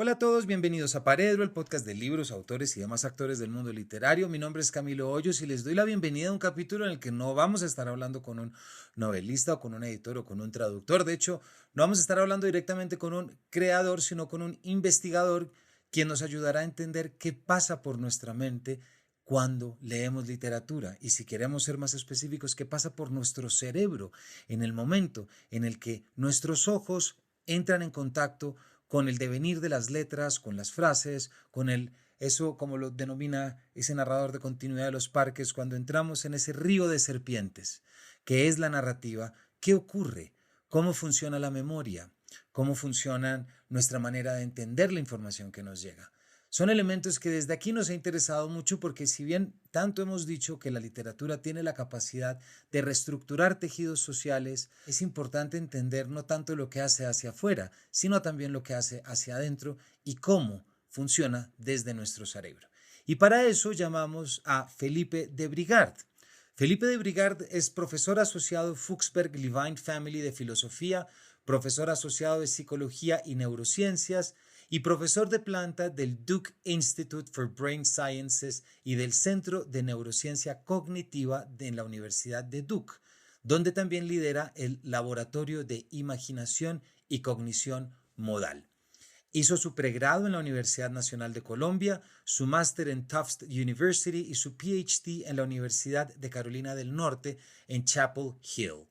Hola a todos, bienvenidos a Paredro, el podcast de libros, autores y demás actores del mundo literario. Mi nombre es Camilo Hoyos y les doy la bienvenida a un capítulo en el que no vamos a estar hablando con un novelista o con un editor o con un traductor. De hecho, no vamos a estar hablando directamente con un creador, sino con un investigador quien nos ayudará a entender qué pasa por nuestra mente cuando leemos literatura y, si queremos ser más específicos, qué pasa por nuestro cerebro en el momento en el que nuestros ojos entran en contacto con el devenir de las letras, con las frases, con eso como lo denomina ese narrador de continuidad de los parques, cuando entramos en ese río de serpientes, que es la narrativa. ¿Qué ocurre? ¿Cómo funciona la memoria? ¿Cómo funciona nuestra manera de entender la información que nos llega? Son elementos que desde aquí nos ha interesado mucho porque, si bien tanto hemos dicho que la literatura tiene la capacidad de reestructurar tejidos sociales, es importante entender no tanto lo que hace hacia afuera, sino también lo que hace hacia adentro y cómo funciona desde nuestro cerebro. Y para eso llamamos a Felipe de Brigard. Felipe de Brigard es profesor asociado Fuchsberg Levine Family de Filosofía, profesor asociado de Psicología y Neurociencias y profesor de planta del Duke Institute for Brain Sciences y del Centro de Neurociencia Cognitiva en la Universidad de Duke, donde también lidera el Laboratorio de Imaginación y Cognición Modal. Hizo su pregrado en la Universidad Nacional de Colombia, su máster en Tufts University y su PhD en la Universidad de Carolina del Norte en Chapel Hill.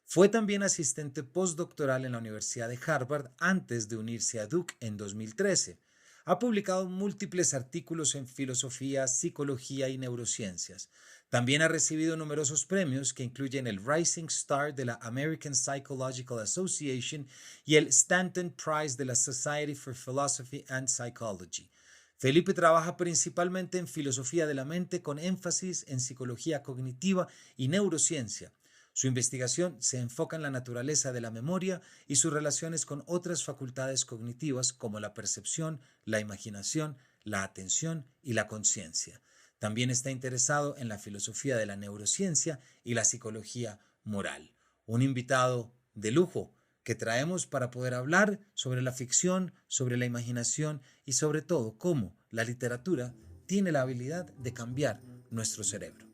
Fue también asistente postdoctoral en la Universidad de Harvard antes de unirse a Duke en 2013. Ha publicado múltiples artículos en filosofía, psicología y neurociencias. También ha recibido numerosos premios que incluyen el Rising Star de la American Psychological Association y el Stanton Prize de la Society for Philosophy and Psychology. Felipe trabaja principalmente en filosofía de la mente con énfasis en psicología cognitiva y neurociencia. Su investigación se enfoca en la naturaleza de la memoria y sus relaciones con otras facultades cognitivas como la percepción, la imaginación, la atención y la conciencia. También está interesado en la filosofía de la neurociencia y la psicología moral. Un invitado de lujo que traemos para poder hablar sobre la ficción, sobre la imaginación y sobre todo cómo la literatura tiene la habilidad de cambiar nuestro cerebro.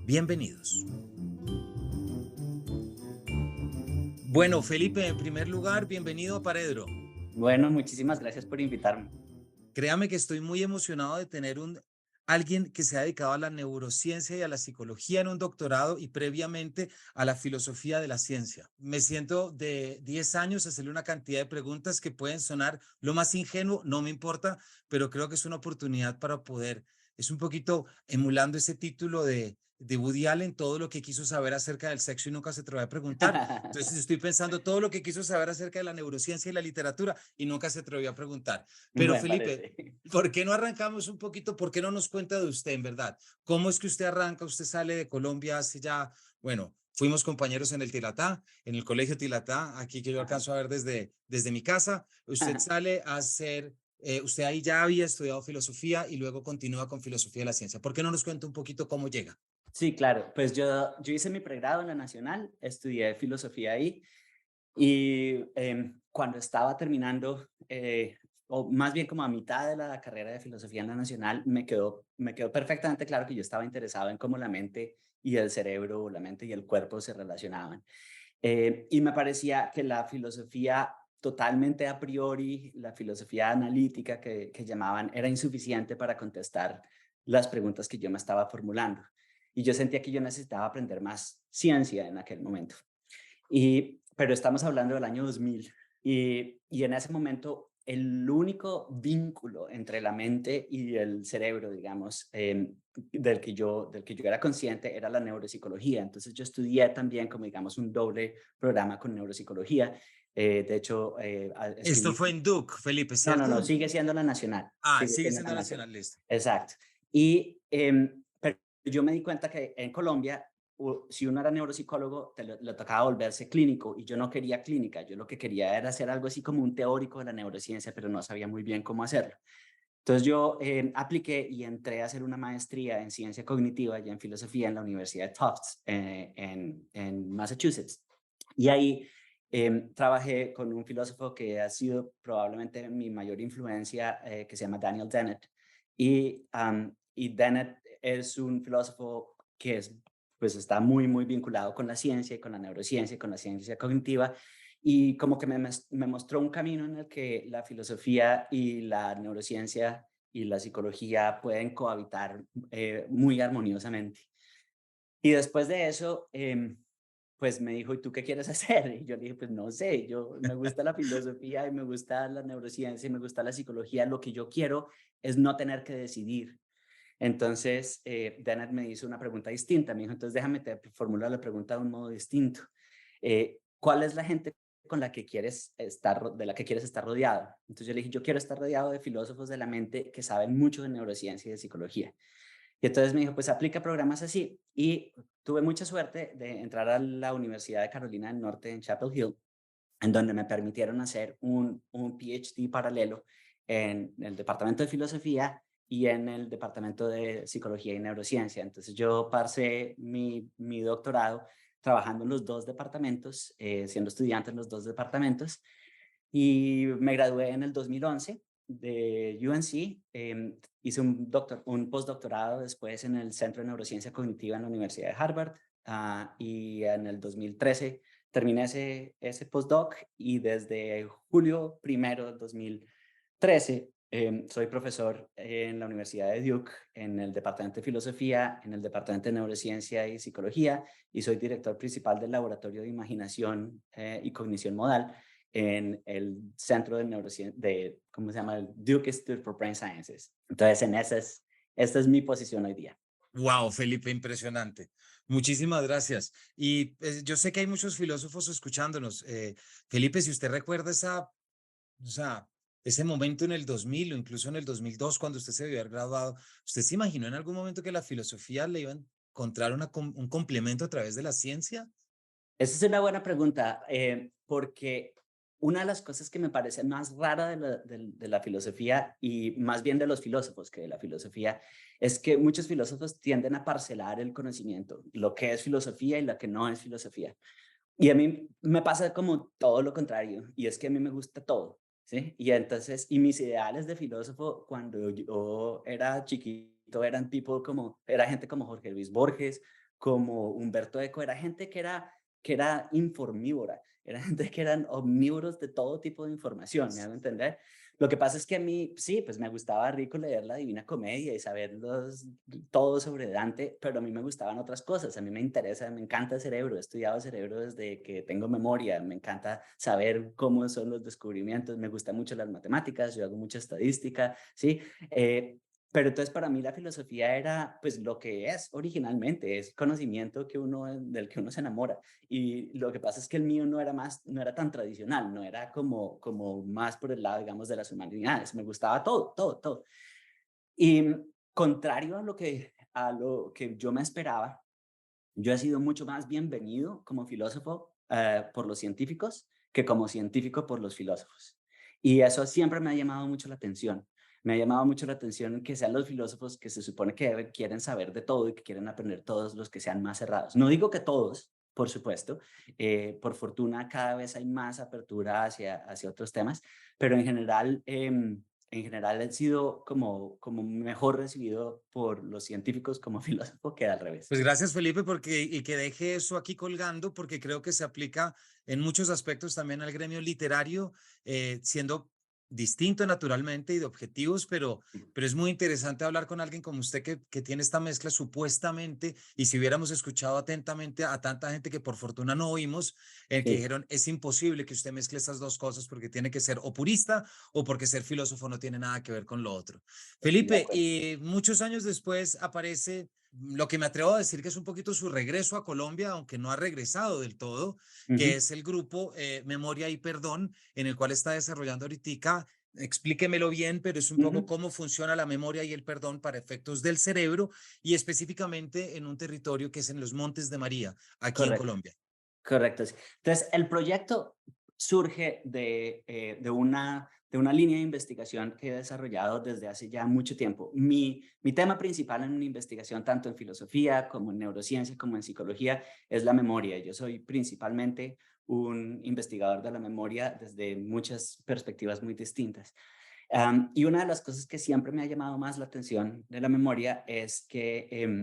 Bienvenidos. Bueno, Felipe, en primer lugar, bienvenido a Paredro. Bueno, muchísimas gracias por invitarme. Créame que estoy muy emocionado de tener alguien que se ha dedicado a la neurociencia y a la psicología en un doctorado y previamente a la filosofía de la ciencia. Me siento de 10 años a hacerle una cantidad de preguntas que pueden sonar lo más ingenuo, no me importa, pero creo que es una oportunidad para poder, es un poquito emulando ese título de Woody Allen, todo lo que quiso saber acerca del sexo y nunca se atrevió a preguntar. Entonces estoy pensando todo lo que quiso saber acerca de la neurociencia y la literatura y nunca se atrevió a preguntar. Pero Me Felipe, parece. ¿por qué no arrancamos un poquito? ¿Por qué no nos cuenta de usted, en verdad? ¿Cómo es que usted arranca? Usted sale de Colombia hace ya, bueno, fuimos compañeros en el Tilatá, en el colegio Tilatá, aquí que yo Ajá. alcanzo a ver desde mi casa. Usted sale a hacer, usted ahí ya había estudiado filosofía y luego continúa con filosofía de la ciencia. ¿Por qué no nos cuenta un poquito cómo llega? Sí, claro. Pues yo hice mi pregrado en la Nacional, estudié filosofía ahí y cuando estaba terminando, o más bien como a mitad de la carrera de filosofía en la Nacional, me quedó perfectamente claro que yo estaba interesado en cómo la mente y el cerebro, la mente y el cuerpo se relacionaban. Y me parecía que la filosofía totalmente a priori, la filosofía analítica que llamaban, era insuficiente para contestar las preguntas que yo me estaba formulando. Y yo sentía que yo necesitaba aprender más ciencia en aquel momento. Pero estamos hablando del año 2000 y en ese momento el único vínculo entre la mente y el cerebro, digamos, del que yo era consciente era la neuropsicología. Entonces yo estudié también como, digamos, un doble programa con neuropsicología. De hecho, Esto escribí... fue en Duke, Felipe, No, no, no, ¿cierto? sigue siendo la nacional, Ah, sigue sigue siendo la siendo nacional. nacional, listo. Exacto. Pero yo me di cuenta que en Colombia, si uno era neuropsicólogo, le tocaba volverse clínico y yo no quería clínica, yo lo que quería era hacer algo así como un teórico de la neurociencia, pero no sabía muy bien cómo hacerlo. Entonces yo apliqué y entré a hacer una maestría en ciencia cognitiva y en filosofía en la Universidad de Tufts en Massachusetts. Y ahí Trabajé con un filósofo que ha sido probablemente mi mayor influencia, que se llama Daniel Dennett. Y Dennett es un filósofo que pues está muy, muy vinculado con la ciencia y con la neurociencia y con la ciencia cognitiva. Y como que me mostró un camino en el que la filosofía y la neurociencia y la psicología pueden cohabitar muy armoniosamente. Y después de eso, pues me dijo, ¿y tú qué quieres hacer? Y yo le dije, pues no sé, yo me gusta la filosofía y me gusta la neurociencia y me gusta la psicología. Lo que yo quiero es no tener que decidir. Entonces, Dennett me hizo una pregunta distinta. Me dijo, entonces déjame te formular la pregunta de un modo distinto. ¿Cuál es la gente con la que quieres estar, de la que quieres estar rodeado? Entonces yo le dije, yo quiero estar rodeado de filósofos de la mente que saben mucho de neurociencia y de psicología. Y entonces me dijo, pues aplica programas así. Y tuve mucha suerte de entrar a la Universidad de Carolina del Norte en Chapel Hill, en donde me permitieron hacer un PhD paralelo en el departamento de filosofía y en el departamento de psicología y neurociencia. Entonces yo pasé mi doctorado trabajando en los dos departamentos, siendo estudiante en los dos departamentos, y me gradué en el 2011 de UNC. Hice un postdoctorado después en el Centro de Neurociencia Cognitiva en la Universidad de Harvard. Y en el 2013 terminé ese postdoc, y desde julio 1 del 2013 soy profesor en la Universidad de Duke, en el Departamento de Filosofía, en el Departamento de Neurociencia y Psicología, y soy director principal del Laboratorio de Imaginación y Cognición Modal en el Centro de Neurociencia, ¿cómo se llama? El Duke Institute for Brain Sciences. Entonces, esta es mi posición hoy día. Wow, Felipe, impresionante. Muchísimas gracias. Y yo sé que hay muchos filósofos escuchándonos. Felipe, si usted recuerda o sea, ese momento en el 2000 o incluso en el 2002, cuando usted se debió haber graduado, ¿usted se imaginó en algún momento que la filosofía le iba a encontrar un complemento a través de la ciencia? Esa es una buena pregunta, porque una de las cosas que me parece más rara de la filosofía, y más bien de los filósofos que de la filosofía, es que muchos filósofos tienden a parcelar el conocimiento, lo que es filosofía y lo que no es filosofía. Y a mí me pasa como todo lo contrario, y es que a mí me gusta todo, ¿sí? Y entonces, y mis ideales de filósofo cuando yo era chiquito eran era gente como Jorge Luis Borges, como Humberto Eco, era gente que era informívora, era gente que eran omnívoros de todo tipo de información, ¿me hago entender? Lo que pasa es que a mí, sí, pues me gustaba rico leer la Divina Comedia y saber todo sobre Dante, pero a mí me gustaban otras cosas. A mí me interesa, me encanta el cerebro, he estudiado el cerebro desde que tengo memoria, me encanta saber cómo son los descubrimientos, me gustan mucho las matemáticas, yo hago mucha estadística, ¿sí? Pero entonces para mí la filosofía era pues lo que es originalmente, es conocimiento del que uno se enamora. Y lo que pasa es que el mío no era tan tradicional, no era como más por el lado, digamos, de las humanidades. Me gustaba todo, todo, todo. Y contrario a lo que yo me esperaba, yo he sido mucho más bienvenido como filósofo por los científicos que como científico por los filósofos. Y eso siempre me ha llamado mucho la atención. Me ha llamado mucho la atención que sean los filósofos que se supone que quieren saber de todo y que quieren aprender todos los que sean más cerrados. No digo que todos, por supuesto. Por fortuna cada vez hay más apertura hacia otros temas, pero en general he sido como mejor recibido por los científicos como filósofo que al revés. Pues gracias, Felipe, porque y que deje eso aquí colgando, porque creo que se aplica en muchos aspectos también al gremio literario, siendo distinto naturalmente y de objetivos, pero es muy interesante hablar con alguien como usted que tiene esta mezcla supuestamente, y si hubiéramos escuchado atentamente a tanta gente que por fortuna no oímos, que Sí, dijeron, es imposible que usted mezcle estas dos cosas porque tiene que ser o purista o porque ser filósofo no tiene nada que ver con lo otro. de Felipe, acuerdo. y muchos años después aparece lo que me atrevo a decir que es un poquito su regreso a Colombia, aunque no ha regresado del todo, que Ujú, es el grupo Memoria y Perdón, en el cual está desarrollando ahorita. Explíquemelo bien, pero es un poco ujú. cómo funciona la memoria y el perdón para efectos del cerebro y específicamente en un territorio que es en los Montes de María, aquí en Correcto. Colombia. Correcto, sí. Entonces, el proyecto surge de una línea de investigación que he desarrollado desde hace ya mucho tiempo. Mi tema principal en mi investigación, tanto en filosofía como en neurociencia como en psicología, es la memoria. Yo soy principalmente un investigador de la memoria desde muchas perspectivas muy distintas. Y una de las cosas que siempre me ha llamado más la atención de la memoria es que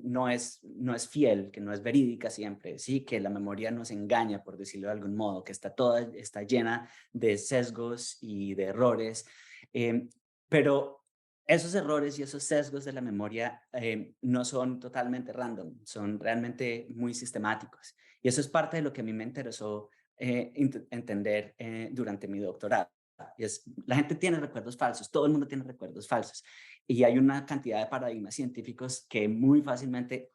no es fiel, que no es verídica siempre, sí, que la memoria nos engaña, por decirlo de algún modo, que está llena de sesgos y de errores, em, pero esos errores y esos sesgos de la memoria no son totalmente random, son realmente muy sistemáticos. Y eso es parte de lo que a mí me interesó entender durante mi doctorado. Y la gente tiene recuerdos falsos, todo el mundo tiene recuerdos falsos. Y hay una cantidad de paradigmas científicos que muy fácilmente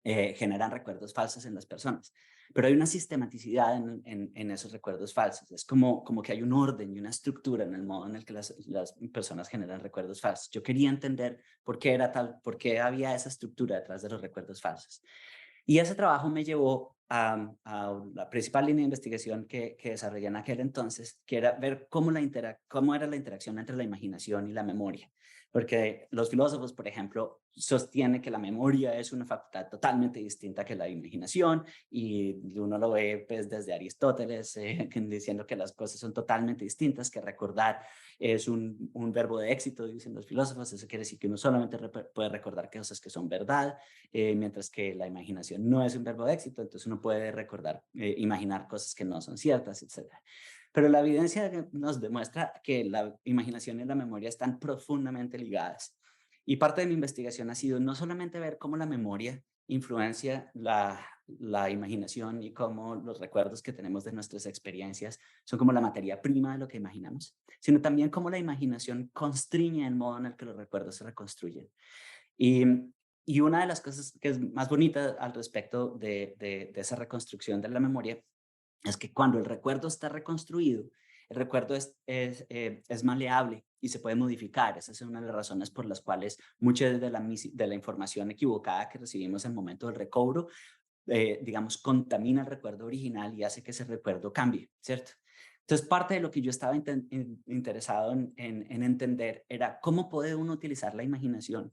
generan recuerdos falsos en las personas. Pero hay una sistematicidad en esos recuerdos falsos. Es como que hay un orden y una estructura en el modo en el que las personas generan recuerdos falsos. Yo quería entender por qué era tal, por qué había esa estructura detrás de los recuerdos falsos. Y ese trabajo me llevó a la principal línea de investigación que desarrollé en aquel entonces, que era ver cómo era la interacción entre la imaginación y la memoria. Porque los filósofos, por ejemplo, sostienen que la memoria es una facultad totalmente distinta que la imaginación, y uno lo ve pues, desde Aristóteles diciendo que las cosas son totalmente distintas, que recordar es un verbo de éxito, dicen los filósofos. Eso quiere decir que uno solamente puede recordar cosas que son verdad, mientras que la imaginación no es un verbo de éxito, entonces uno puede recordar, imaginar cosas que no son ciertas, etcétera. Pero la evidencia nos demuestra que la imaginación y la memoria están profundamente ligadas. Y parte de mi investigación ha sido no solamente ver cómo la memoria influencia la imaginación y cómo los recuerdos que tenemos de nuestras experiencias son como la materia prima de lo que imaginamos, sino también cómo la imaginación constriñe el modo en el que los recuerdos se reconstruyen. Y, y una de las cosas que es más bonita al respecto de esa reconstrucción de la memoria es que cuando el recuerdo está reconstruido, el recuerdo es maleable y se puede modificar. Esa es una de las razones por las cuales mucha de la información equivocada que recibimos en el momento del recobro, digamos, contamina el recuerdo original y hace que ese recuerdo cambie, ¿cierto? Entonces, parte de lo que yo estaba interesado en entender era cómo puede uno utilizar la imaginación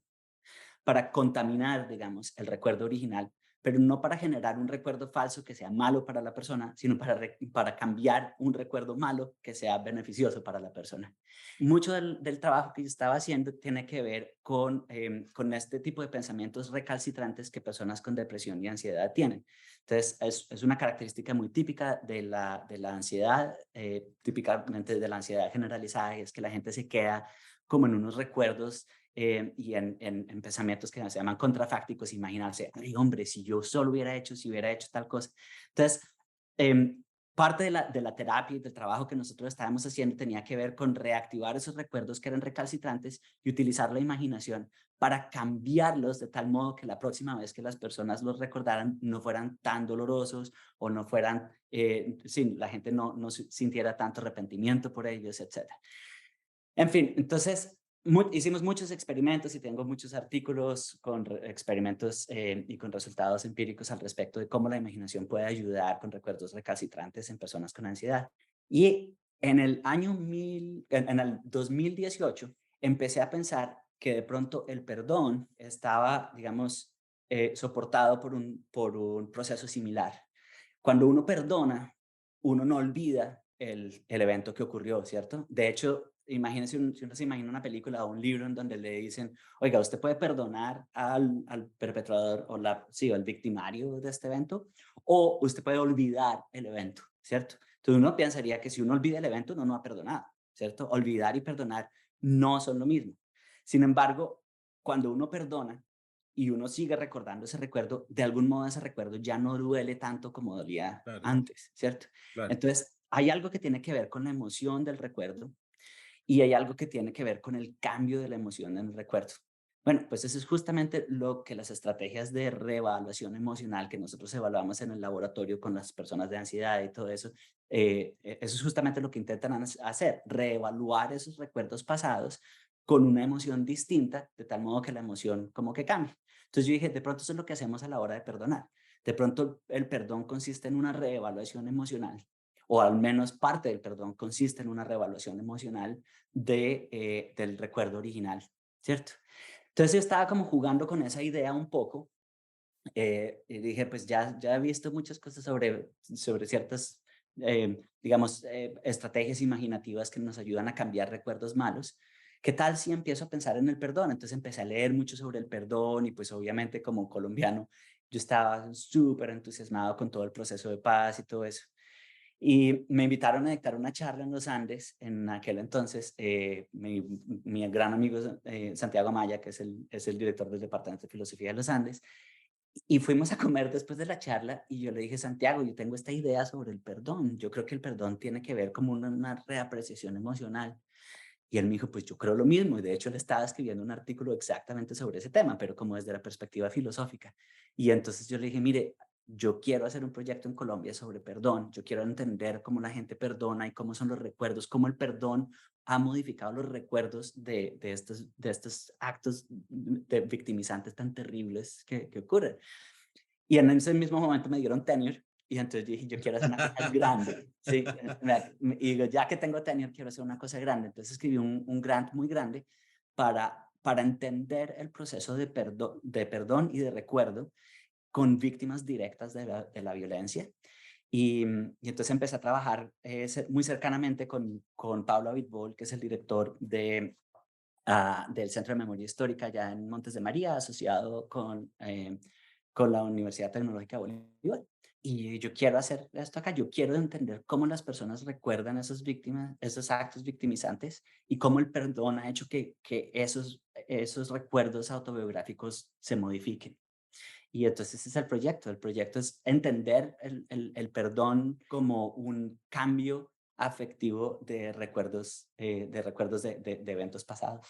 para contaminar, digamos, el recuerdo original, pero no para generar un recuerdo falso que sea malo para la persona, sino para cambiar un recuerdo malo que sea beneficioso para la persona. Mucho del trabajo que yo estaba haciendo tiene que ver con este tipo de pensamientos recalcitrantes que personas con depresión y ansiedad tienen. Entonces, es una característica muy típica de la ansiedad, típicamente de la ansiedad generalizada, y es que la gente se queda como en unos recuerdos y en pensamientos que se llaman contrafácticos, imaginarse, ay hombre, si yo solo hubiera hecho, si hubiera hecho tal cosa. Entonces, eh, parte de la terapia y del trabajo que nosotros estábamos haciendo tenía que ver con reactivar esos recuerdos que eran recalcitrantes y utilizar la imaginación para cambiarlos de tal modo que la próxima vez que las personas los recordaran no fueran tan dolorosos o no fueran, sí, la gente no sintiera tanto arrepentimiento por ellos, etc. En fin, entonces hicimos muchos experimentos y tengo muchos artículos con experimentos y con resultados empíricos al respecto de cómo la imaginación puede ayudar con recuerdos recalcitrantes en personas con ansiedad. Y en el 2018 empecé a pensar que de pronto el perdón estaba, digamos, soportado por un proceso similar. Cuando uno perdona, uno no olvida el evento que ocurrió, ¿cierto? De hecho, imagínese, si uno se imagina una película o un libro en donde le dicen, oiga, usted puede perdonar al perpetrador o, sí, o al victimario de este evento, o usted puede olvidar el evento, ¿cierto? Entonces uno pensaría que si uno olvida el evento, uno no ha perdonado, ¿cierto? Olvidar y perdonar no son lo mismo. Sin embargo, cuando uno perdona, y uno sigue recordando ese recuerdo, de algún modo ese recuerdo ya no duele tanto como dolía Claro, antes, ¿cierto? claro. Entonces, hay algo que tiene que ver con la emoción del recuerdo y hay algo que tiene que ver con el cambio de la emoción en el recuerdo. Bueno, pues eso es justamente lo que las estrategias de reevaluación emocional que nosotros evaluamos en el laboratorio con las personas de ansiedad y todo eso, eso es justamente lo que intentan hacer, reevaluar esos recuerdos pasados con una emoción distinta, de tal modo que la emoción como que cambie. Entonces yo dije, de pronto eso es lo que hacemos a la hora de perdonar. De pronto el perdón consiste en una reevaluación emocional, o al menos parte del perdón consiste en una reevaluación emocional del recuerdo original, ¿cierto? Entonces yo estaba como jugando con esa idea un poco y dije, pues ya he visto muchas cosas sobre ciertas, digamos, estrategias imaginativas que nos ayudan a cambiar recuerdos malos. ¿Qué tal si empiezo a pensar en el perdón? Entonces empecé a leer mucho sobre el perdón y pues obviamente como colombiano yo estaba súper entusiasmado con todo el proceso de paz y todo eso. Y me invitaron a dictar una charla en los Andes. En aquel entonces, mi gran amigo Santiago Amaya, que es el director del Departamento de Filosofía de los Andes, y fuimos a comer después de la charla y yo le dije, Santiago, yo tengo esta idea sobre el perdón. Yo creo que el perdón tiene que ver como una reapreciación emocional. Y él me dijo, pues yo creo lo mismo. Y de hecho, él estaba escribiendo un artículo exactamente sobre ese tema, pero como desde la perspectiva filosófica. Y entonces yo le dije, mire, yo quiero hacer un proyecto en Colombia sobre perdón. Yo quiero entender cómo la gente perdona y cómo son los recuerdos, cómo el perdón ha modificado los recuerdos de estos actos victimizantes tan terribles que ocurren. Y en ese mismo momento me dieron tenure y entonces dije, yo quiero hacer una cosa grande, ¿sí? Y digo, ya que tengo tenure, quiero hacer una cosa grande. Entonces escribí un grant muy grande para entender el proceso de perdón y de recuerdo con víctimas directas de la violencia. Y entonces empecé a trabajar muy cercanamente con Pablo Abitbol, que es el director del Centro de Memoria Histórica allá en Montes de María, asociado con la Universidad Tecnológica de Bolívar. Y yo quiero hacer esto acá, yo quiero entender cómo las personas recuerdan esas víctimas, esos actos victimizantes y cómo el perdón ha hecho que esos recuerdos autobiográficos se modifiquen. Y entonces ese es el proyecto es entender el perdón como un cambio afectivo de recuerdos de eventos pasados.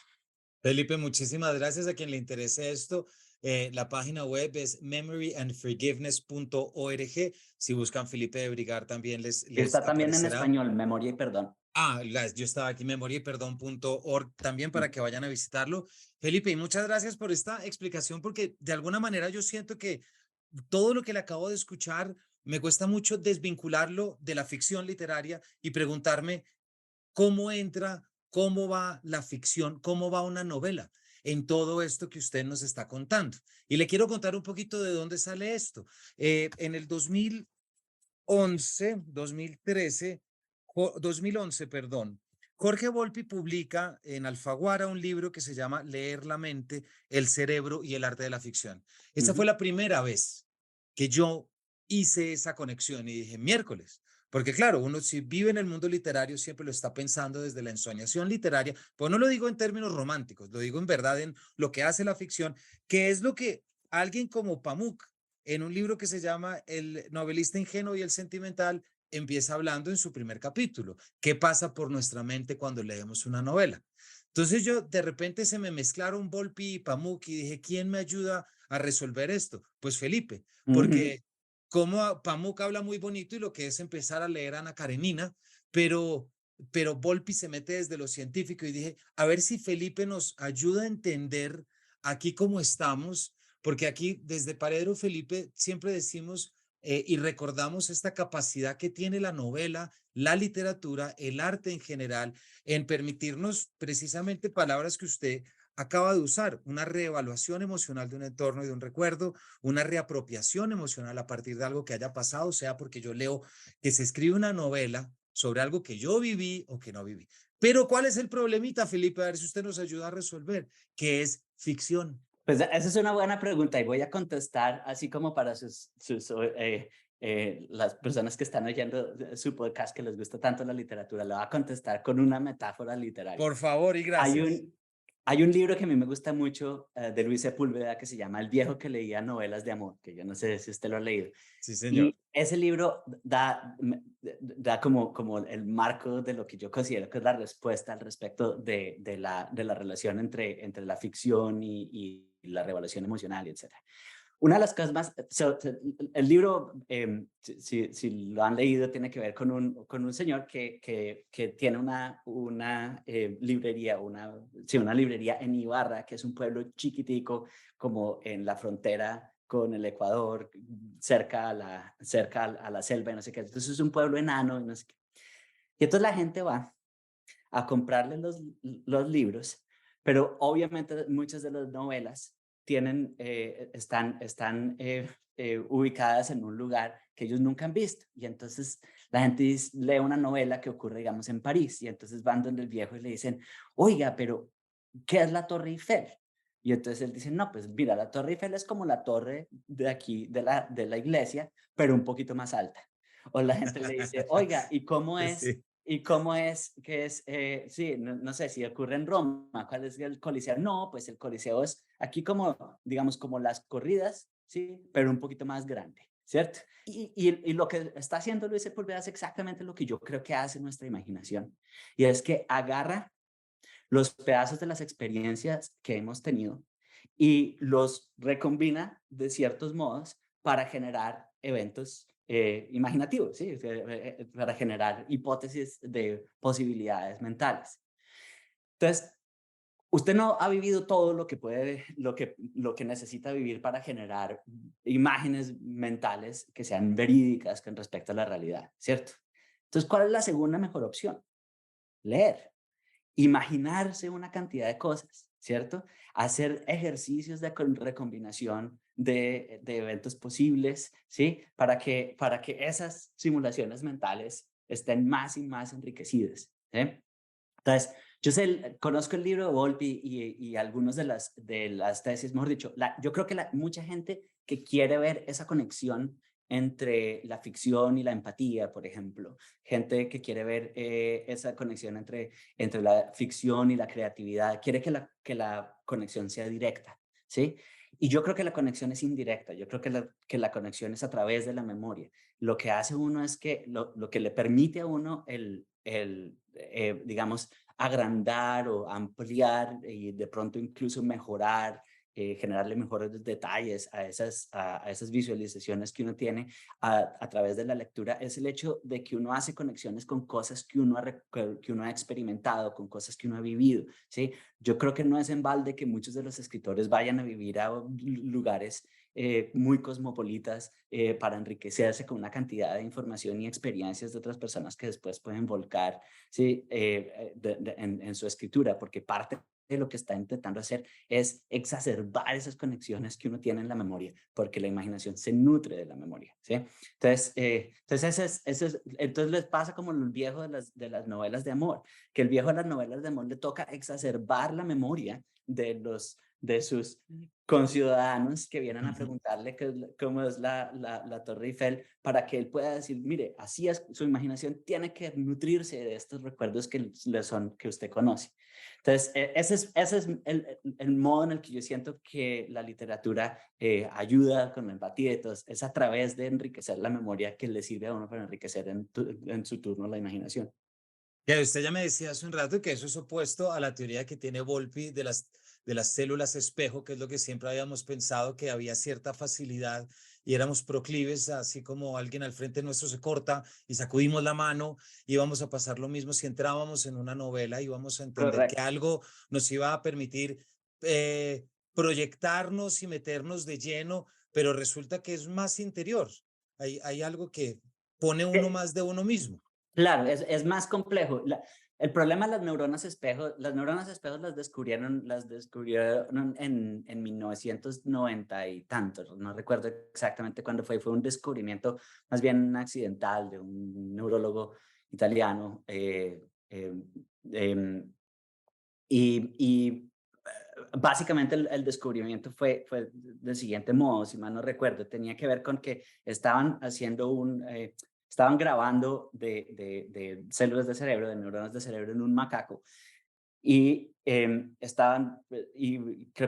Felipe, muchísimas gracias a quien le interese esto. La página web es memoryandforgiveness.org. Si buscan Felipe de Brigar también les Está también en aparecerá. español, Memoria y Perdón. Yo estaba aquí, memoriayperdón.org, también para que vayan a visitarlo. Felipe, y muchas gracias por esta explicación, porque de alguna manera yo siento que todo lo que le acabo de escuchar me cuesta mucho desvincularlo de la ficción literaria y preguntarme cómo entra, cómo va la ficción, cómo va una novela en todo esto que usted nos está contando. Y le quiero contar un poquito de dónde sale esto. En el 2011, 2013, 2011, perdón, Jorge Volpi publica en Alfaguara un libro que se llama Leer la mente, el cerebro y el arte de la ficción. Esa fue Ujú. la primera vez que yo hice esa conexión y dije, miércoles, porque claro, uno si vive en el mundo literario siempre lo está pensando desde la ensoñación literaria, pues no lo digo en términos románticos, lo digo en verdad en lo que hace la ficción, que es lo que alguien como Pamuk en un libro que se llama El novelista ingenuo y el sentimental, empieza hablando en su primer capítulo, qué pasa por nuestra mente cuando leemos una novela. Entonces yo de repente se me mezclaron Volpi y Pamuk y dije, ¿quién me ayuda a resolver esto? Pues Felipe, Ujú. porque como Pamuk habla muy bonito y lo que es empezar a leer a Ana Karenina, pero Volpi se mete desde lo científico y dije, a ver si Felipe nos ayuda a entender aquí cómo estamos, porque aquí desde Paredro Felipe siempre decimos y recordamos esta capacidad que tiene la novela, la literatura, el arte en general, en permitirnos precisamente palabras que usted acaba de usar, una reevaluación emocional de un entorno y de un recuerdo, una reapropiación emocional a partir de algo que haya pasado, sea porque yo leo que se escribe una novela sobre algo que yo viví o que no viví. Pero ¿cuál es el problemita, Felipe? A ver si usted nos ayuda a resolver, que es ficción. Pues esa es una buena pregunta y voy a contestar así como para las personas que están oyendo su podcast que les gusta tanto la literatura, le voy a contestar con una metáfora literaria. Por favor y Hay gracias. un, Hay un libro que a mí me gusta mucho de Luis Sepúlveda que se llama El viejo que leía novelas de amor, que yo no sé si usted lo ha leído. Sí, señor. Y ese libro da como el marco de lo que yo considero que es la respuesta al respecto de la relación entre la ficción y la revelación emocional, etcétera. Una de las cosas más, el libro, si lo han leído, tiene que ver con un señor que tiene una librería, sí, una librería en Ibarra, que es un pueblo chiquitico, como en la frontera con el Ecuador, cerca a la selva y no sé qué. Entonces es un pueblo enano y no sé qué. Y entonces la gente va a comprarle los libros, pero obviamente muchas de las novelas están ubicadas en un lugar que ellos nunca han visto. Y entonces la gente lee una novela que ocurre, digamos, en París, y entonces van donde el viejo y le dicen, oiga, pero ¿qué es la Torre Eiffel? Y entonces él dice, no, pues mira, la Torre Eiffel es como la torre de aquí, de la iglesia, pero un poquito más alta. O la gente le dice, oiga, ¿y cómo es? Sí, ¿Y cómo es que es? Sí, no sé si ocurre en Roma, ¿cuál es el Coliseo? No, pues el Coliseo es aquí como, digamos, como las corridas, sí, pero un poquito más grande, ¿cierto? Y lo que está haciendo Luis Sepúlveda es exactamente lo que yo creo que hace nuestra imaginación, y es que agarra los pedazos de las experiencias que hemos tenido y los recombina de ciertos modos para generar eventos imaginativos, ¿sí? Para generar hipótesis de posibilidades mentales. Entonces, usted no ha vivido todo lo que puede, lo que necesita vivir para generar imágenes mentales que sean verídicas con respecto a la realidad, ¿cierto? Entonces, ¿cuál es la segunda mejor opción? Leer. Imaginarse una cantidad de cosas, ¿cierto? Hacer ejercicios de recombinación de eventos posibles, ¿sí? Para que esas simulaciones mentales estén más y más enriquecidas, ¿sí? Entonces, conozco el libro de Volpi y algunos de las tesis, mejor dicho, yo creo que mucha gente que quiere ver esa conexión entre la ficción y la empatía, por ejemplo, gente que quiere ver esa conexión entre la ficción y la creatividad, quiere que la conexión sea directa, ¿sí? Y yo creo que la conexión es indirecta, yo creo que la conexión es a través de la memoria. Lo que hace uno es que lo que le permite a uno digamos, agrandar o ampliar y de pronto incluso mejorar, generarle mejores detalles a esas visualizaciones que uno tiene a través de la lectura, es el hecho de que uno hace conexiones con cosas que uno ha experimentado, con cosas que uno ha vivido, ¿sí? Yo creo que no es en balde que muchos de los escritores vayan a vivir a lugares muy cosmopolitas para enriquecerse con una cantidad de información y experiencias de otras personas que después pueden volcar, ¿sí? En su escritura, porque parte de lo que está intentando hacer es exacerbar esas conexiones que uno tiene en la memoria, porque la imaginación se nutre de la memoria, ¿sí? Entonces entonces les pasa como el viejo de las novelas de amor, que el viejo de las novelas de amor le toca exacerbar la memoria de sus conciudadanos que vienen a preguntarle cómo es la Torre Eiffel, para que él pueda decir, mire, así es, su imaginación tiene que nutrirse de estos recuerdos que usted conoce. Entonces, ese es el modo en el que yo siento que la literatura ayuda con la empatía, entonces es a través de enriquecer la memoria que le sirve a uno para enriquecer en su turno la imaginación. que usted ya me decía hace un rato que eso es opuesto a la teoría que tiene Volpi de las células espejo, que es lo que siempre habíamos pensado, que había cierta facilidad y éramos proclives, así como alguien al frente nuestro se corta y sacudimos la mano, íbamos a pasar lo mismo si entrábamos en una novela, íbamos a entender que Correcto. algo nos iba a permitir proyectarnos y meternos de lleno, pero resulta que es más interior. Hay algo que pone uno más de uno mismo. Claro, es más complejo. El problema de las neuronas espejos las descubrieron en 1990 y tantos, no recuerdo exactamente cuándo fue un descubrimiento más bien accidental de un neurólogo italiano. Em, Básicamente el descubrimiento fue del siguiente modo, si mal no recuerdo, tenía que ver con que estaban grabando de células de cerebro, de neuronas de cerebro en un macaco, y creo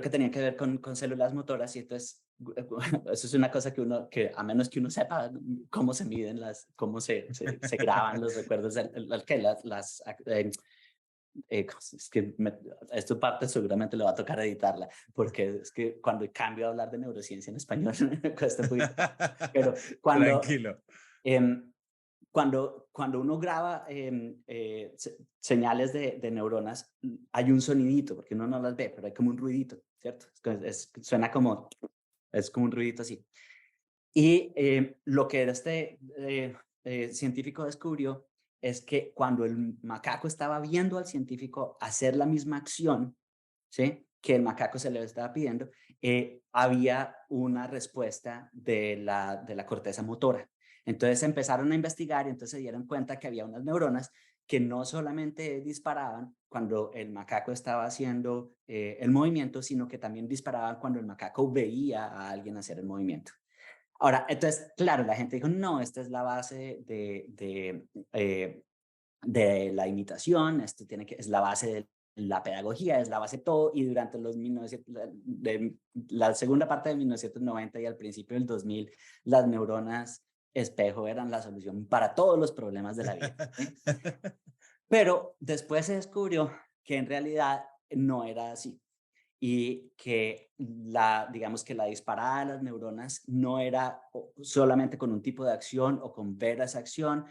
que tenía que ver con células motoras, y entonces eso es una cosa que a menos que uno sepa cómo se miden cómo se graban los recuerdos, es que esta parte seguramente le va a tocar editarla, porque es que cuando cambio a hablar de neurociencia en español me cuesta un poquito. Pero Tranquilo. em, cuando uno graba señales de neuronas, hay un sonidito, porque uno no las ve, pero hay como un ruidito, ¿cierto? Suena es como un ruidito así. Y lo que científico descubrió es que cuando el macaco estaba viendo al científico hacer la misma acción, ¿sí? que el macaco se le estaba pidiendo, había una respuesta de la corteza motora. Entonces empezaron a investigar y entonces se dieron cuenta que había unas neuronas que no solamente disparaban cuando el macaco estaba haciendo el movimiento, sino que también disparaban cuando el macaco veía a alguien hacer el movimiento. Ahora, entonces, claro, la gente dijo, no, esta es la base de la imitación, esto tiene que, es la base de la pedagogía, es la base de todo, y durante los 1900, de la segunda parte de 1990 y al principio del 2000, las neuronas espejo eran la solución para todos los problemas de la vida, ¿sí? Pero después se descubrió que en realidad no era así y que digamos que la disparada de las neuronas no era solamente con un tipo de acción o con ver esa acción.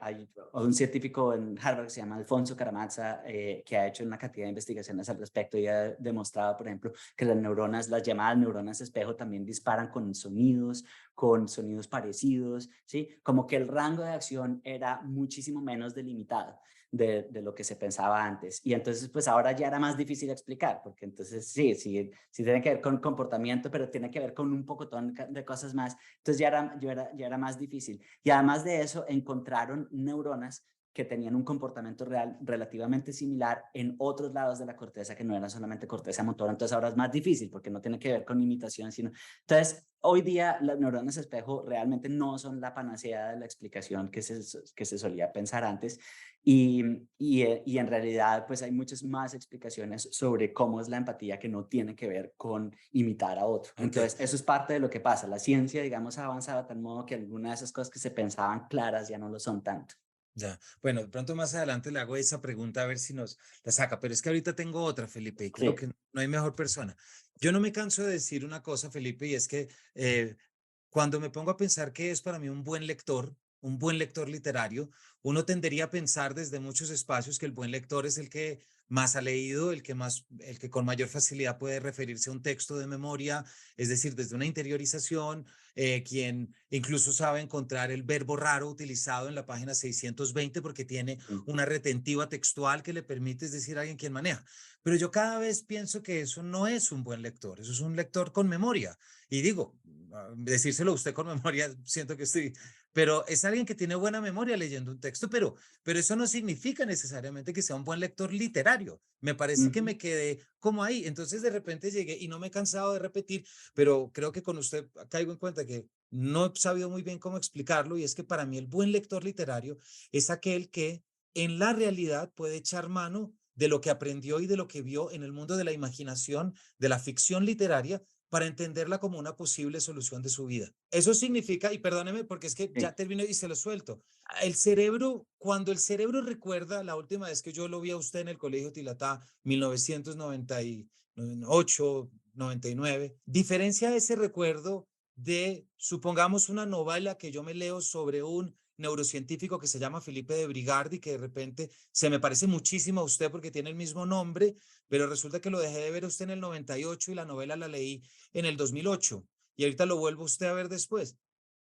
Hay un científico en Harvard que se llama Alfonso Caramazza, que ha hecho una cantidad de investigaciones al respecto y ha demostrado, por ejemplo, que las neuronas, las llamadas neuronas espejo, también disparan con sonidos parecidos, ¿sí? Como que el rango de acción era muchísimo menos delimitado de lo que se pensaba antes. Y entonces, pues ahora ya era más difícil explicar, porque entonces sí tiene que ver con comportamiento, pero tiene que ver con un pocotón de cosas más. Entonces ya era más difícil. Y además de eso, encontraron neuronas que tenían un comportamiento real relativamente similar en otros lados de la corteza que no era solamente corteza motora. Entonces ahora es más difícil porque no tiene que ver con imitación, sino... Entonces, hoy día las neuronas espejo realmente no son la panacea de la explicación que se solía pensar antes. Y en realidad, pues hay muchas más explicaciones sobre cómo es la empatía que no tiene que ver con imitar a otro. Ok, Entonces, eso es parte de lo que pasa. La ciencia, digamos, ha avanzado de tal modo que algunas de esas cosas que se pensaban claras ya no lo son tanto. ya. Bueno, de pronto más adelante le hago esa pregunta a ver si nos la saca, pero es que ahorita tengo otra, Felipe, y creo Sí. que no hay mejor persona. Yo no me canso de decir una cosa, Felipe, y es que cuando me pongo a pensar qué es para mí un buen lector literario, uno tendería a pensar desde muchos espacios que el buen lector es el que más ha leído, el que con mayor facilidad puede referirse a un texto de memoria, es decir, desde una interiorización, quien incluso sabe encontrar el verbo raro utilizado en la página 620 porque tiene Mm. una retentiva textual que le permite, es decir, alguien quien maneja. Pero yo cada vez pienso que eso no es un buen lector, eso es un lector con memoria. Y digo, decírselo a usted con memoria, siento que estoy, pero es alguien que tiene buena memoria leyendo un texto, pero eso no significa necesariamente que sea un buen lector literario. Me parece que Ujú. me quedé como ahí. Entonces de repente llegué y no me he cansado de repetir, pero creo que con usted caigo en cuenta que no he sabido muy bien cómo explicarlo y es que para mí el buen lector literario es aquel que en la realidad puede echar mano de lo que aprendió y de lo que vio en el mundo de la imaginación, de la ficción literaria, para entenderla como una posible solución de su vida. Eso significa, y perdóneme porque es que ya Sí. termino y se lo suelto, el cerebro, cuando el cerebro recuerda, la última vez que yo lo vi a usted en el Colegio Tilatá, 1998, 99, diferencia ese recuerdo de, supongamos, una novela que yo me leo sobre un neurocientífico que se llama Felipe de Brigardi, que de repente se me parece muchísimo a usted porque tiene el mismo nombre, pero resulta que lo dejé de ver usted en el 98 y la novela la leí en el 2008 y ahorita lo vuelvo usted a ver después.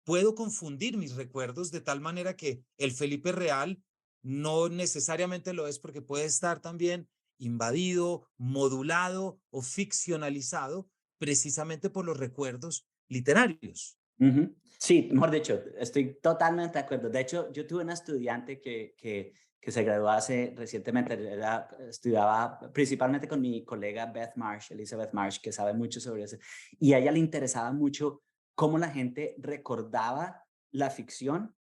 Puedo confundir mis recuerdos de tal manera que el Felipe real no necesariamente lo es porque puede estar también invadido, modulado o ficcionalizado precisamente por los recuerdos literarios. Ujú. Sí, mejor dicho, estoy totalmente de acuerdo. De hecho, yo tuve una estudiante que se graduó hace recientemente, estudiaba principalmente con mi colega Beth Marsh, Elizabeth Marsh, que sabe mucho sobre eso, y a ella le interesaba mucho cómo la gente recordaba la ficción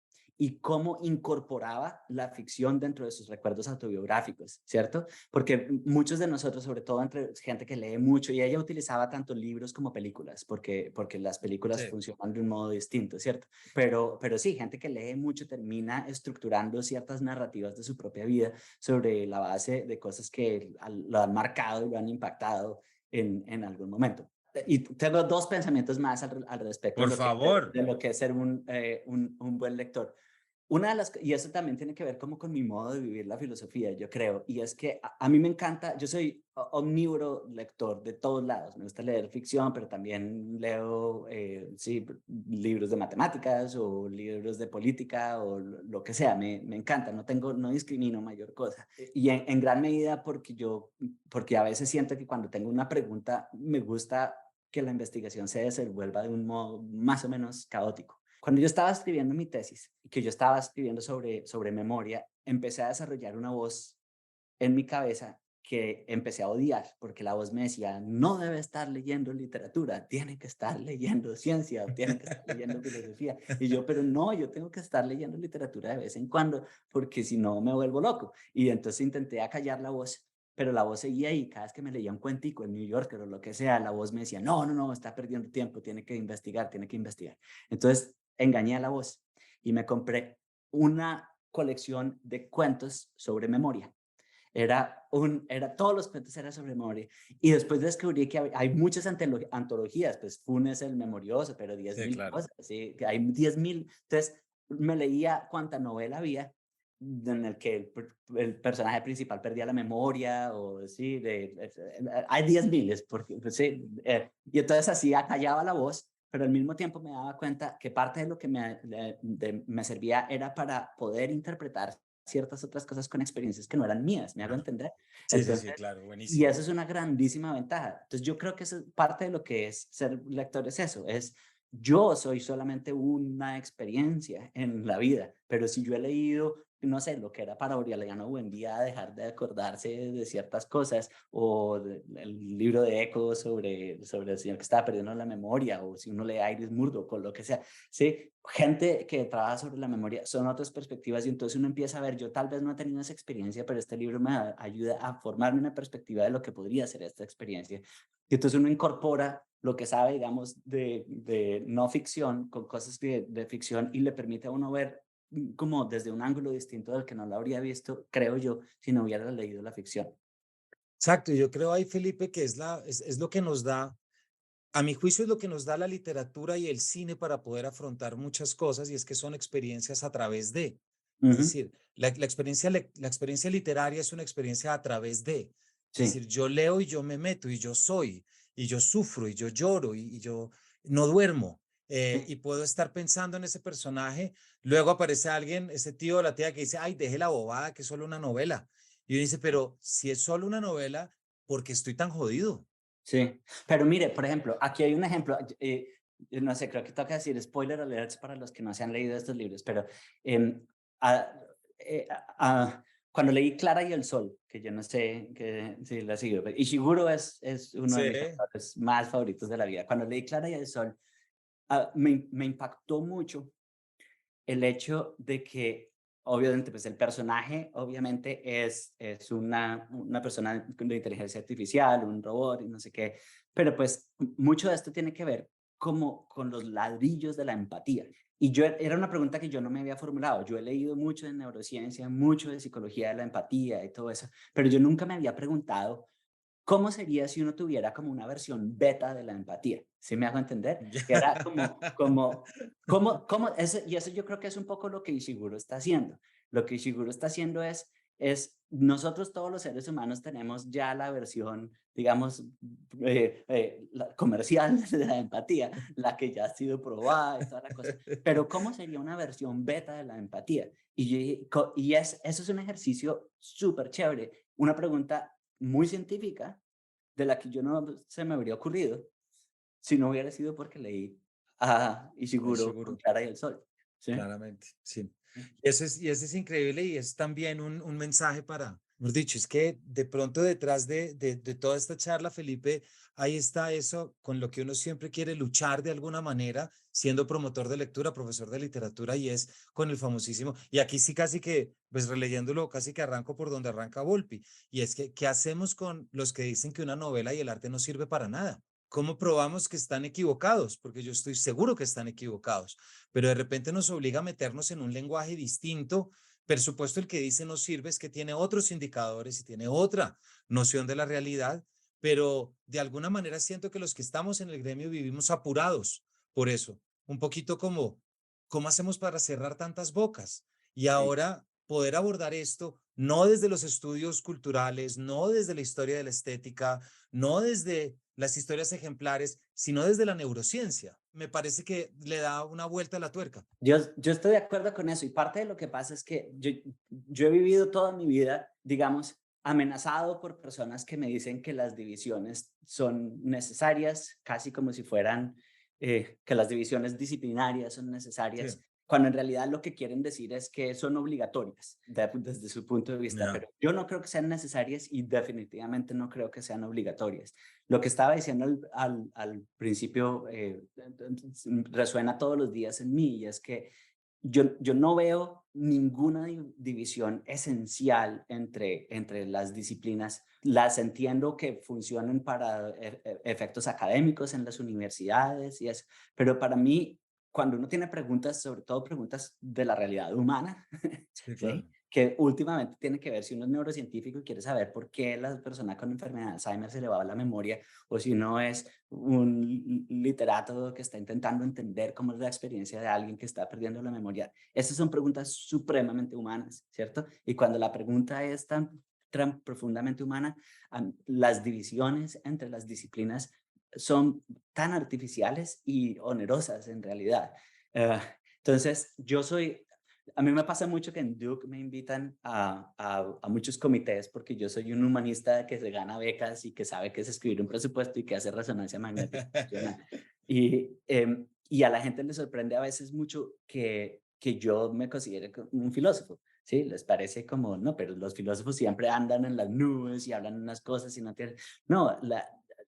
y cómo incorporaba la ficción dentro de sus recuerdos autobiográficos, ¿cierto? Porque muchos de nosotros, sobre todo entre gente que lee mucho, y ella utilizaba tanto libros como películas, porque las películas Sí. funcionan de un modo distinto, ¿cierto? Pero sí, gente que lee mucho termina estructurando ciertas narrativas de su propia vida sobre la base de cosas que lo han marcado y lo han impactado en algún momento. Y tengo dos pensamientos más al respecto Por favor. de lo que es ser un buen lector. Una de las, y eso también tiene que ver como con mi modo de vivir la filosofía, yo creo, y es que a mí me encanta, yo soy omnívoro lector de todos lados, me gusta leer ficción, pero también leo, sí, libros de matemáticas o libros de política o lo que sea, me encanta, no discrimino mayor cosa. Y en gran medida porque a veces siento que cuando tengo una pregunta, me gusta que la investigación se desenvuelva de un modo más o menos caótico. Cuando yo estaba escribiendo mi tesis, que yo estaba escribiendo sobre memoria, empecé a desarrollar una voz en mi cabeza que empecé a odiar, porque la voz me decía, no debe estar leyendo literatura, tiene que estar leyendo ciencia o tiene que estar leyendo filosofía. Y yo, pero no, yo tengo que estar leyendo literatura de vez en cuando, porque si no me vuelvo loco. Y entonces intenté acallar la voz, pero la voz seguía ahí. Cada vez que me leía un cuentico en New Yorker o lo que sea, la voz me decía, no, no, no, está perdiendo tiempo, tiene que investigar, tiene que investigar. Entonces engañé a la voz y me compré una colección de cuentos sobre memoria. Todos los cuentos eran sobre memoria. Y después descubrí que hay muchas antologías, pues Funes el Memorioso, pero diez Sí, mil claro. cosas, ¿sí? Que hay 10.000. Entonces me leía cuánta novela había en el que el personaje principal perdía la memoria, o sí, hay 10.000, porque, pues, sí, y entonces así acallaba la voz, pero al mismo tiempo me daba cuenta que parte de lo que me servía era para poder interpretar ciertas otras cosas con experiencias que no eran mías, ¿me hago Claro. entender? Sí, sí, sí, Entonces, claro, y buenísimo. eso es una grandísima ventaja. Entonces, yo creo que eso es parte de lo que es ser lector, es eso, es yo soy solamente una experiencia en la vida, pero si yo he leído, no sé, lo que era para Aureliano Buendía dejar de acordarse de ciertas cosas, o el libro de Eco sobre el señor que estaba perdiendo la memoria, o si uno lee Iris Murdoch o lo que sea, ¿sí? Gente que trabaja sobre la memoria, son otras perspectivas, y entonces uno empieza a ver, yo tal vez no he tenido esa experiencia, pero este libro me ayuda a formarme una perspectiva de lo que podría ser esta experiencia. Y entonces uno incorpora lo que sabe, digamos, de no ficción con cosas de ficción, y le permite a uno ver como desde un ángulo distinto del que no lo habría visto, creo yo, si no hubiera leído la ficción. Exacto, yo creo ahí, Felipe, que es lo que nos da, a mi juicio es lo que nos da la literatura y el cine para poder afrontar muchas cosas, y es que son experiencias a través de. Es Ujú. decir, la experiencia literaria es una experiencia a través de. Es Sí. decir, yo leo y yo me meto y yo soy, y yo sufro y yo lloro y yo no duermo, Sí. y puedo estar pensando en ese personaje. Luego aparece alguien, ese tío o la tía que dice, ay, deje la bobada, que es solo una novela. Y uno dice, pero si es solo una novela, ¿por qué estoy tan jodido? Sí, pero mire, por ejemplo, aquí hay un ejemplo, no sé, creo que toca decir spoiler alerts para los que no se han leído estos libros, pero em, a- cuando leí Clara y el Sol, que yo no sé que si la sigo, pero Ishiguro es uno de Sí, mis autores más favoritos de la vida. Cuando leí Clara y el Sol, me impactó mucho el hecho de que, obviamente, pues el personaje, obviamente, es una persona de inteligencia artificial, un robot y no sé qué, pero pues mucho de esto tiene que ver como con los ladrillos de la empatía. Y era una pregunta que yo no me había formulado. Yo he leído mucho de neurociencia, mucho de psicología de la empatía y todo eso, pero yo nunca me había preguntado ¿cómo sería si uno tuviera como una versión beta de la empatía? ¿Sí me hago entender? Que era y eso yo creo que es un poco lo que Ishiguro está haciendo. Lo que Ishiguro está haciendo nosotros todos los seres humanos tenemos ya la versión, digamos, la comercial de la empatía, la que ya ha sido probada y toda la cosa. Pero ¿cómo sería una versión beta de la empatía? Eso es un ejercicio súper chévere. Una pregunta muy científica de la que yo no se me habría ocurrido si no hubiera sido porque leí a Ay, Ishiguro con seguro. Clara y el Sol. ¿Sí? Claramente, sí. Y eso es increíble, y es también un mensaje para, hemos dicho, es que de pronto detrás de toda esta charla, Felipe, ahí está eso con lo que uno siempre quiere luchar de alguna manera, siendo promotor de lectura, profesor de literatura, y es con el famosísimo, y aquí sí casi que, pues releyéndolo, casi que arranco por donde arranca Volpi, y es que, ¿qué hacemos con los que dicen que una novela y el arte no sirve para nada? ¿Cómo probamos que están equivocados? Porque yo estoy seguro que están equivocados, pero de repente nos obliga a meternos en un lenguaje distinto. Por supuesto, el que dice no sirve es que tiene otros indicadores y tiene otra noción de la realidad, pero de alguna manera siento que los que estamos en el gremio vivimos apurados por eso, un poquito como, ¿cómo hacemos para cerrar tantas bocas? y sí. ahora poder abordar esto no desde los estudios culturales, no desde la historia de la estética, no desde las historias ejemplares, sino desde la neurociencia. Me parece que le da una vuelta a la tuerca. Yo estoy de acuerdo con eso y parte de lo que pasa es que yo he vivido toda mi vida, digamos, amenazado por personas que me dicen que las divisiones son necesarias, casi como si fueran, que las divisiones disciplinarias son Sí, necesarias, cuando en realidad lo que quieren decir es que son obligatorias desde su punto de vista, ya, pero yo no creo que sean necesarias y definitivamente no creo que sean obligatorias. Lo que estaba diciendo al principio resuena todos los días en mí y es que yo no veo ninguna división esencial entre las disciplinas. Las entiendo que funcionan para efectos académicos en las universidades y eso, pero para mí, cuando uno tiene preguntas, sobre todo preguntas de la realidad humana, sí, claro. ¿sí? Que últimamente tiene que ver si uno es neurocientífico y quiere saber por qué la persona con enfermedad de Alzheimer se le va la memoria, o si uno es un literato que está intentando entender cómo es la experiencia de alguien que está perdiendo la memoria. Estas son preguntas supremamente humanas, ¿cierto? Y cuando la pregunta es tan profundamente humana, las divisiones entre las disciplinas son tan artificiales y onerosas en realidad. Eh, entonces, a mí me pasa mucho que en Duke me invitan a muchos comités porque yo soy un humanista que se gana becas y que sabe qué es escribir un presupuesto y que hace resonancia magnética funcional. Y a la gente le sorprende a veces mucho que yo me considere un filósofo. Sí, les parece como, no, pero los filósofos siempre andan en las nubes y hablan unas cosas y no tienen... No,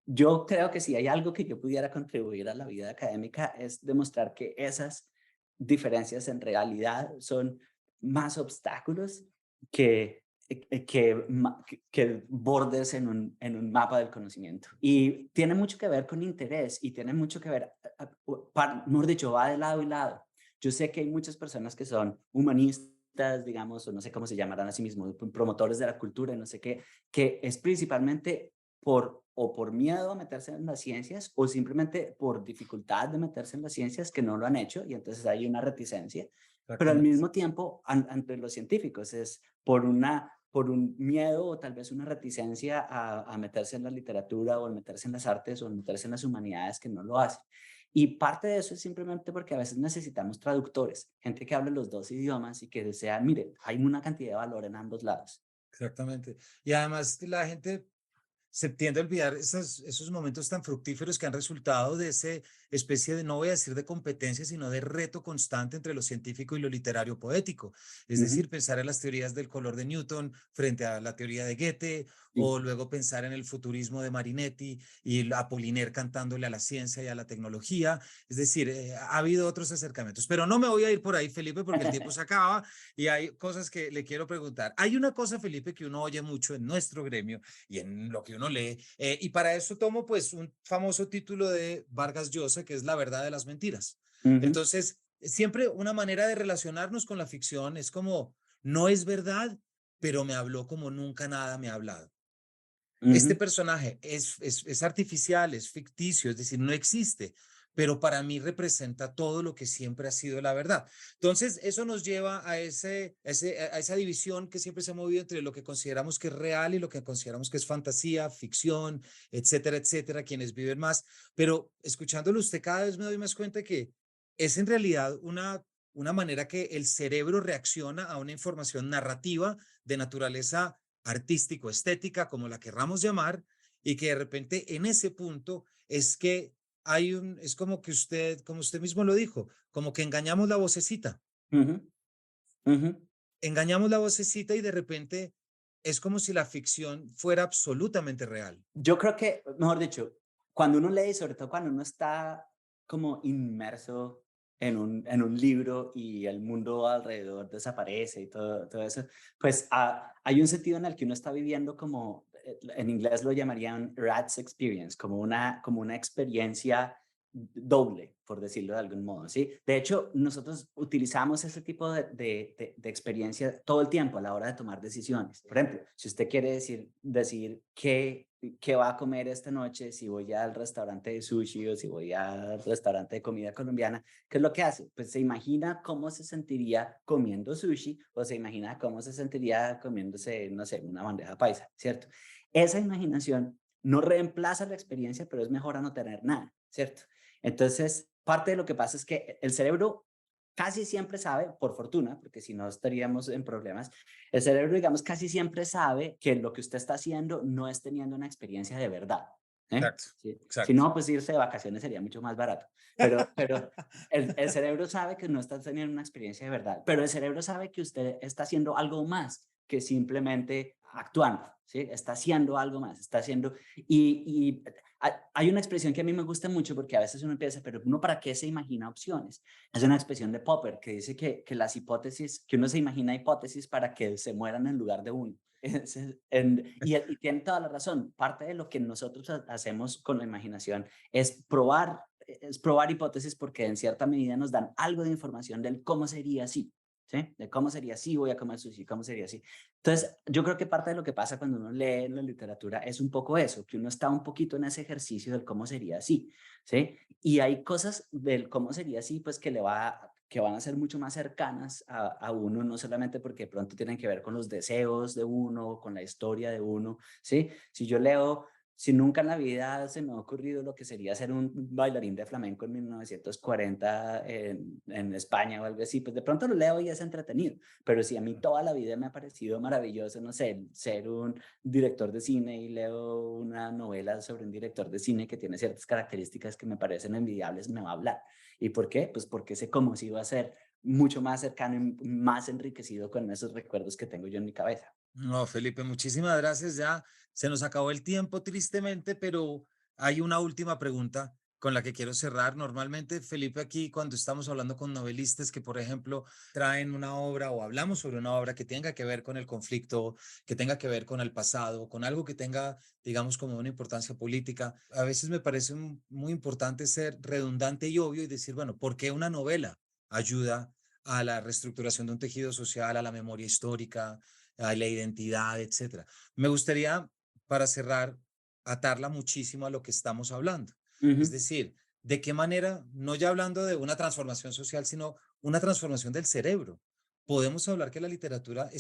yo creo que si hay algo que yo pudiera contribuir a la vida académica es demostrar que esas diferencias en realidad son más obstáculos que, que bordes en un mapa del conocimiento. Y tiene mucho que ver con interés y tiene mucho que ver, mejor dicho, va de lado y lado. Yo sé que hay muchas personas que son humanistas, digamos, o no sé cómo se llamarán a sí mismos, promotores de la cultura, no sé qué, que es principalmente por miedo a meterse en las ciencias o simplemente por dificultad de meterse en las ciencias que no lo han hecho y entonces hay una reticencia. Pero al Exactamente. mismo tiempo, ante los científicos es por un miedo o tal vez una reticencia a meterse en la literatura o a meterse en las artes o a meterse en las humanidades que no lo hacen. Y parte de eso es simplemente porque a veces necesitamos traductores, gente que hable los dos idiomas y que sea, mire, hay una cantidad de valor en ambos lados. Exactamente. Y además la gente se tiende a olvidar esos momentos tan fructíferos que han resultado de esa especie de, no voy a decir de competencia, sino de reto constante entre lo científico y lo literario poético. Es Ujú, decir, pensar en las teorías del color de Newton frente a la teoría de Goethe, sí. o luego pensar en el futurismo de Marinetti y Apollinaire cantándole a la ciencia y a la tecnología. Es decir, ha habido otros acercamientos, pero no me voy a ir por ahí, Felipe, porque el tiempo se acaba y hay cosas que le quiero preguntar. Hay una cosa, Felipe, que uno oye mucho en nuestro gremio y en lo que uno lee. Y para eso tomo pues un famoso título de Vargas Llosa, que es La verdad de las mentiras. Ujú, Entonces, siempre una manera de relacionarnos con la ficción es como, no es verdad, pero me habló como nunca nada me ha hablado. Este ujú. personaje es artificial, es ficticio, es decir, no existe, pero para mí representa todo lo que siempre ha sido la verdad. Entonces, eso nos lleva a esa división que siempre se ha movido entre lo que consideramos que es real y lo que consideramos que es fantasía, ficción, etcétera, etcétera, quienes viven más. Pero escuchándolo usted cada vez me doy más cuenta que es en realidad una manera que el cerebro reacciona a una información narrativa de naturaleza artístico, estética, como la querramos llamar, y que de repente en ese punto es que es como usted mismo lo dijo, como que Ujú, ujú. engañamos la vocecita y de repente es como si la ficción fuera absolutamente real. Yo creo que, mejor dicho, cuando uno lee, sobre todo cuando uno está como inmerso en un libro y el mundo alrededor desaparece y todo eso, pues hay un sentido en el que uno está viviendo como, en inglés lo llamarían Rat's Experience, como una experiencia doble, por decirlo de algún modo, ¿sí? De hecho, nosotros utilizamos ese tipo de experiencia todo el tiempo a la hora de tomar decisiones. Por ejemplo, si usted quiere decir qué qué va a comer esta noche, si voy al restaurante de sushi o si voy al restaurante de comida colombiana, ¿qué es lo que hace? Pues se imagina cómo se sentiría comiendo sushi o se imagina cómo se sentiría comiéndose, no sé, una bandeja paisa, ¿cierto? Esa imaginación no reemplaza la experiencia, pero es mejor a no tener nada, ¿cierto? Entonces, parte de lo que pasa es que el cerebro casi siempre sabe, por fortuna, porque si no estaríamos en problemas, el cerebro, digamos, casi siempre sabe que lo que usted está haciendo no es teniendo una experiencia de verdad. ¿Eh? Exacto, Sí. Si exacto. no, pues irse de vacaciones sería mucho más barato. Pero el cerebro sabe que no está teniendo una experiencia de verdad, pero el cerebro sabe que usted está haciendo algo más que simplemente actuando, ¿sí? Está haciendo algo más, está haciendo... Y hay una expresión que a mí me gusta mucho porque a veces uno empieza, pero uno para qué se imagina opciones. Es una expresión de Popper que dice que las hipótesis, que uno se imagina hipótesis para que se mueran en lugar de uno. Y tiene toda la razón. Parte de lo que nosotros hacemos con la imaginación es probar hipótesis porque en cierta medida nos dan algo de información del cómo sería así. ¿Sí? De cómo sería si voy a comer sushi, cómo sería así. Entonces, yo creo que parte de lo que pasa cuando uno lee en la literatura es un poco eso, que uno está un poquito en ese ejercicio del cómo sería así, ¿sí? Y hay cosas del cómo sería así, pues que van a ser mucho más cercanas a uno, no solamente porque de pronto tienen que ver con los deseos de uno, con la historia de uno, ¿sí? Si yo leo, si nunca en la vida se me ha ocurrido lo que sería ser un bailarín de flamenco en 1940 en España o algo así, pues de pronto lo leo y es entretenido, pero si a mí toda la vida me ha parecido maravilloso, no sé, ser un director de cine y leo una novela sobre un director de cine que tiene ciertas características que me parecen envidiables, me va a hablar. ¿Y por qué? Pues porque sé cómo si va a ser mucho más cercano y más enriquecido con esos recuerdos que tengo yo en mi cabeza. No, Felipe, muchísimas gracias. Ya se nos acabó el tiempo, tristemente, pero hay una última pregunta con la que quiero cerrar. Normalmente, Felipe, aquí cuando estamos hablando con novelistas que, por ejemplo, traen una obra o hablamos sobre una obra que tenga que ver con el conflicto, que tenga que ver con el pasado, con algo que tenga, digamos, como una importancia política, a veces me parece muy importante ser redundante y obvio y decir, bueno, ¿por qué una novela ayuda a la reestructuración de un tejido social, a la memoria histórica, a la identidad, etcétera? Me gustaría, para cerrar, atarla muchísimo a lo que estamos hablando. Es Ujú. decir, de qué manera, no ya hablando de una transformación social, sino una transformación del cerebro. Podemos hablar que la literatura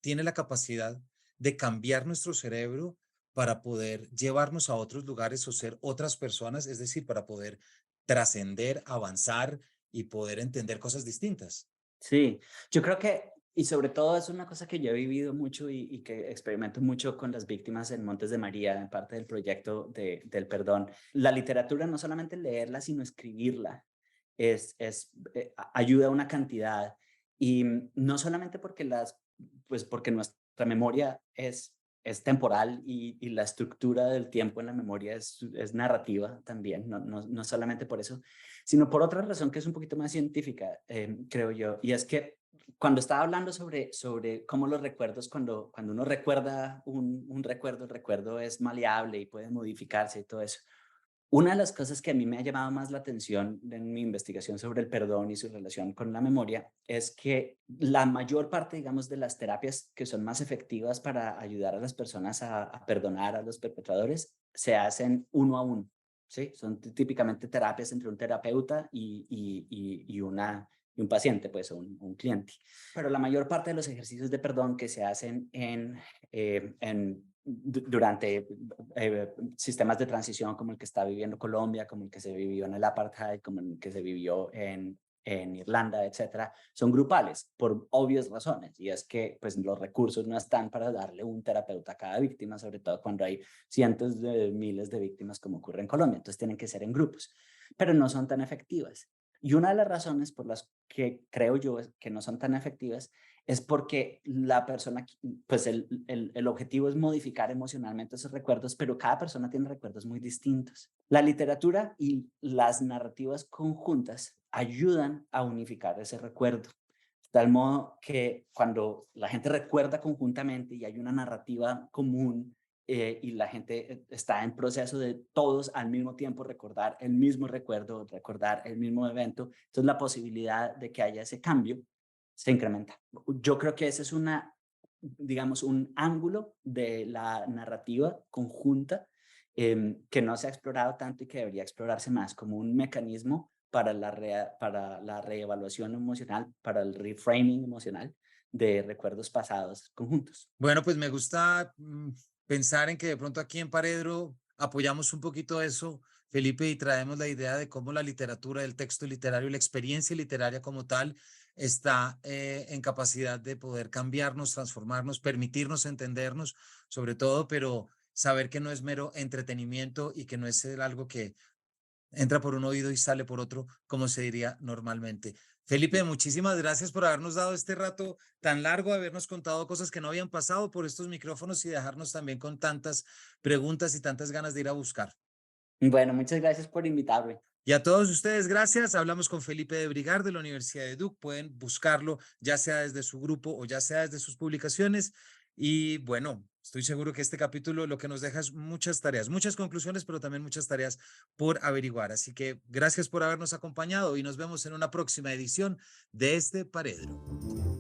tiene la capacidad de cambiar nuestro cerebro para poder llevarnos a otros lugares o ser otras personas, es decir, para poder trascender, avanzar y poder entender cosas distintas. Sí, yo creo que, y sobre todo es una cosa que yo he vivido mucho y que experimento mucho con las víctimas en Montes de María, en parte del proyecto del perdón. La literatura, no solamente leerla, sino escribirla, ayuda a una cantidad. Y no solamente pues porque nuestra memoria es temporal y la estructura del tiempo en la memoria es narrativa también, no solamente por eso, sino por otra razón que es un poquito más científica, creo yo, y es que cuando estaba hablando sobre cómo los recuerdos, cuando uno recuerda un recuerdo, el recuerdo es maleable y puede modificarse y todo eso. Una de las cosas que a mí me ha llamado más la atención en mi investigación sobre el perdón y su relación con la memoria es que la mayor parte, digamos, de las terapias que son más efectivas para ayudar a las personas a perdonar a los perpetradores se hacen uno a uno, ¿sí? Son típicamente terapias entre un terapeuta y un paciente, pues, o un cliente. Pero la mayor parte de los ejercicios de perdón que se hacen durante sistemas de transición como el que está viviendo Colombia, como el que se vivió en el apartheid, como el que se vivió en Irlanda, etcétera, son grupales por obvias razones. Y es que pues, los recursos no están para darle un terapeuta a cada víctima, sobre todo cuando hay cientos de miles de víctimas como ocurre en Colombia. Entonces tienen que ser en grupos, pero no son tan efectivas. Y una de las razones por las que creo yo que no son tan efectivas es porque la persona, pues el objetivo es modificar emocionalmente esos recuerdos, pero cada persona tiene recuerdos muy distintos. La literatura y las narrativas conjuntas ayudan a unificar ese recuerdo. De tal modo que cuando la gente recuerda conjuntamente y hay una narrativa común y la gente está en proceso de todos al mismo tiempo recordar el mismo recuerdo, recordar el mismo evento, entonces la posibilidad de que haya ese cambio se incrementa. Yo creo que esa es una digamos, un ángulo de la narrativa conjunta que no se ha explorado tanto y que debería explorarse más como un mecanismo para la reevaluación emocional, para el reframing emocional de recuerdos pasados conjuntos. Bueno, pues me gusta pensar en que de pronto aquí en Paredro apoyamos un poquito eso, Felipe, y traemos la idea de cómo la literatura, el texto literario, la experiencia literaria como tal está en capacidad de poder cambiarnos, transformarnos, permitirnos entendernos, sobre todo, pero saber que no es mero entretenimiento y que no es algo que entra por un oído y sale por otro, como se diría normalmente. Felipe, muchísimas gracias por habernos dado este rato tan largo, habernos contado cosas que no habían pasado por estos micrófonos y dejarnos también con tantas preguntas y tantas ganas de ir a buscar. Bueno, muchas gracias por invitarme. Y a todos ustedes, gracias. Hablamos con Felipe de Brigar de la Universidad de Duke. Pueden buscarlo, ya sea desde su grupo o ya sea desde sus publicaciones. Y bueno, estoy seguro que este capítulo lo que nos deja es muchas tareas, muchas conclusiones, pero también muchas tareas por averiguar. Así que gracias por habernos acompañado y nos vemos en una próxima edición de este Paredro.